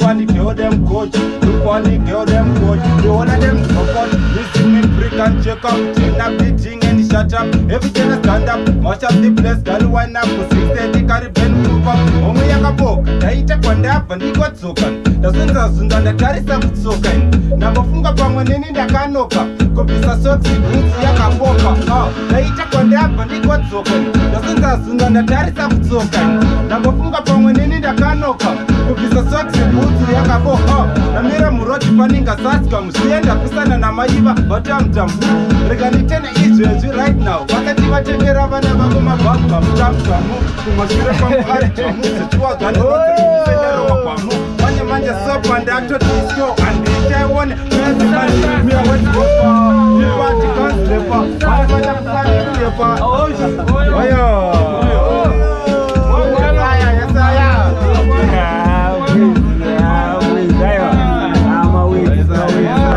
on the girl them coach. Look on the girl them coach. The one of them support. Listen me break and check up. Clean up the thing and shut up. Everything is stand up. Mash up the place. Girl wind up. For 6:30 carry pen move up. Mweya kaboka. Taita kwanda hapa ndiko tsokan. Tazunza zunda ndatarisa kutsokan. Nabofunga pamwe nini ndakanoka. Kopisa socks boots yakaboka. Taita kwanda hapa ndiko tsokan. Tazunza zunda ndatarisa kutsokan. Nabofunga pamwe nini ndakanoka. Kopisa socks boots yakaboka. Namira muroti paninga saska musienda pisana na maiva batamtam. Reganitene izwe right now. Wakati watengera vana vako mababu batamtamu. Kumashire kwa mhari tamu. Setua gani wakulimifendero wakwamu. Manye manje sopa and actor disco. And DJ one. Mezi mani mia wet gopa. Nipati kansilepa. Manye manje kusani kulepa. Oyo.